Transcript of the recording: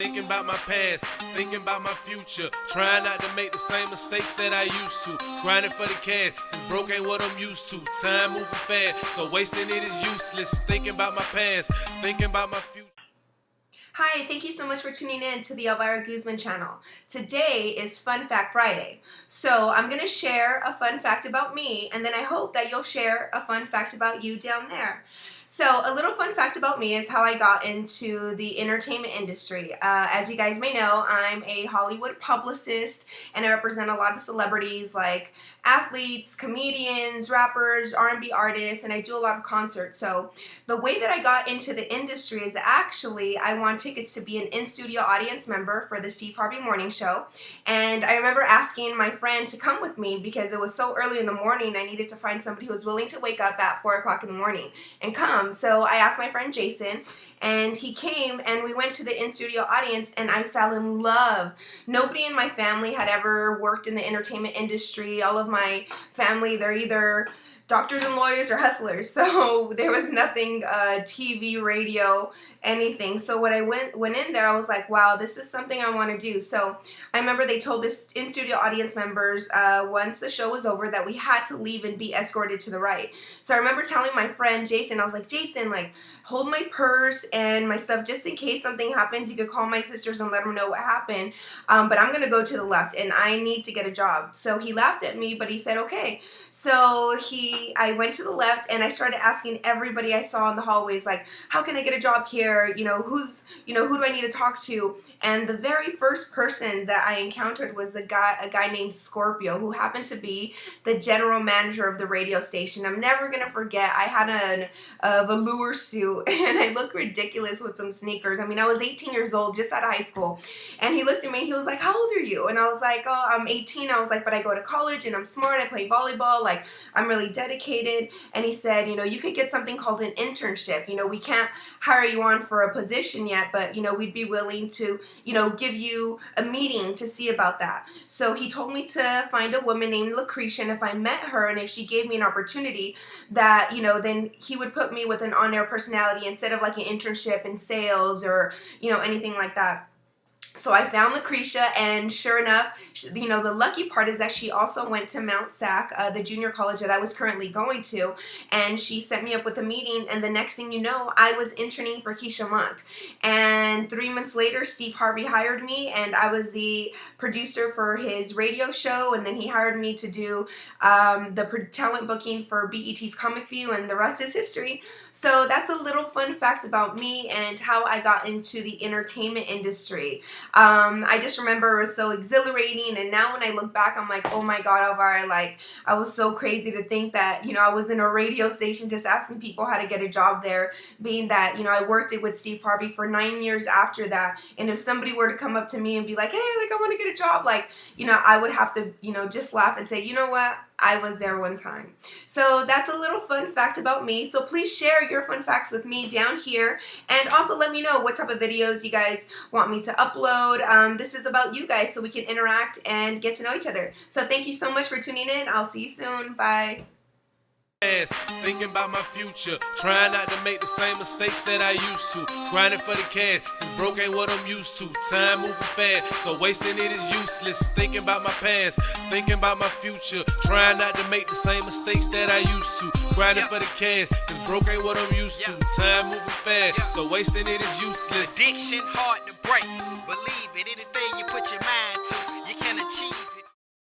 Thinking about my past, thinking about my future, trying not to make the same mistakes that I used to. Grinding for the cash, cause broke ain't what I'm used to. Time moving fast, so wasting it is useless. Thinking about my past, thinking about my future. Hi, thank you so much for tuning in to the Elvira Guzman channel. Today is Fun Fact Friday. So I'm going to share a fun fact about me, and then I hope that you'll share a fun fact about you down there. So a little fun fact about me is how I got into the entertainment industry. As you guys may know, I'm a Hollywood publicist, and I represent a lot of celebrities like athletes, comedians, rappers, R&B artists, and I do a lot of concerts. So the way that I got into the industry is actually I won tickets to be an in-studio audience member for the Steve Harvey Morning Show. And I remember asking my friend to come with me because it was so early in the morning I needed to find somebody who was willing to wake up at 4 o'clock in the morning and come. So I asked my friend Jason, and he came, and we went to the in-studio audience, and I fell in love. Nobody in my family had ever worked in the entertainment industry. All of my family, they're either doctors and lawyers or hustlers, so there was nothing TV, radio, anything. So when I went in there, I was like, wow, this is something I want to do. So I remember they told this in-studio audience members once the show was over that we had to leave and be escorted to the right. So I remember telling my friend Jason, I was like, Jason, like, hold my purse and my stuff just in case something happens. You could call my sisters and let them know what happened, but I'm gonna go to the left and I need to get a job. So he laughed at me, but he said okay. So I went to the left, and I started asking everybody I saw in the hallways, like, how can I get a job here? You know, who do I need to talk to? And the very first person that I encountered was a guy named Scorpio, who happened to be the general manager of the radio station. I'm never gonna forget, I had a velour suit and I looked ridiculous with some sneakers. I mean, I was 18 years old, just out of high school. And he looked at me and he was like, how old are you? And I was like, oh, I'm 18. I was like, but I go to college and I'm smart, I play volleyball, like, I'm really dedicated. And he said, you know, you could get something called an internship. You know, we can't hire you on for a position yet, but, you know, we'd be willing to, you know, give you a meeting to see about that. So he told me to find a woman named Lucretia, and if I met her and if she gave me an opportunity, that, you know, then he would put me with an on-air personality instead of like an internship in sales or, you know, anything like that. So I found Lucretia, and sure enough, you know, the lucky part is that she also went to Mount Sac, the junior college that I was currently going to, and she set me up with a meeting, and the next thing you know, I was interning for Keisha Monk. And 3 months later, Steve Harvey hired me, and I was the producer for his radio show, and then he hired me to do the talent booking for BET's Comic View, and the rest is history. So that's a little fun fact about me and how I got into the entertainment industry. I just remember it was so exhilarating, and now when I look back, I'm like, oh my God, Elvira, like, I was so crazy to think that, you know, I was in a radio station just asking people how to get a job there, being that, you know, I worked it with Steve Harvey for 9 years after that, and if somebody were to come up to me and be like, hey, like, I want to get a job, like, you know, I would have to, you know, just laugh and say, you know what, I was there one time. So that's a little fun fact about me. So please share your fun facts with me down here, and also let me know what type of videos you guys want me to upload. This is about you guys, so we can interact and get to know each other. So thank you so much for tuning in. I'll see you soon. Bye. Thinking about my future, trying not to make the same mistakes that I used to. Grinding for the cash, cause broke ain't what I'm used to. Time moving fast, so wasting it is useless. Thinking about my past, thinking about my future, trying not to make the same mistakes that I used to. Grinding for the cash, cause broke ain't what I'm used to. Time moving fast, so wasting it is useless. Addiction hard to break. Believe it, anything you put your mind to.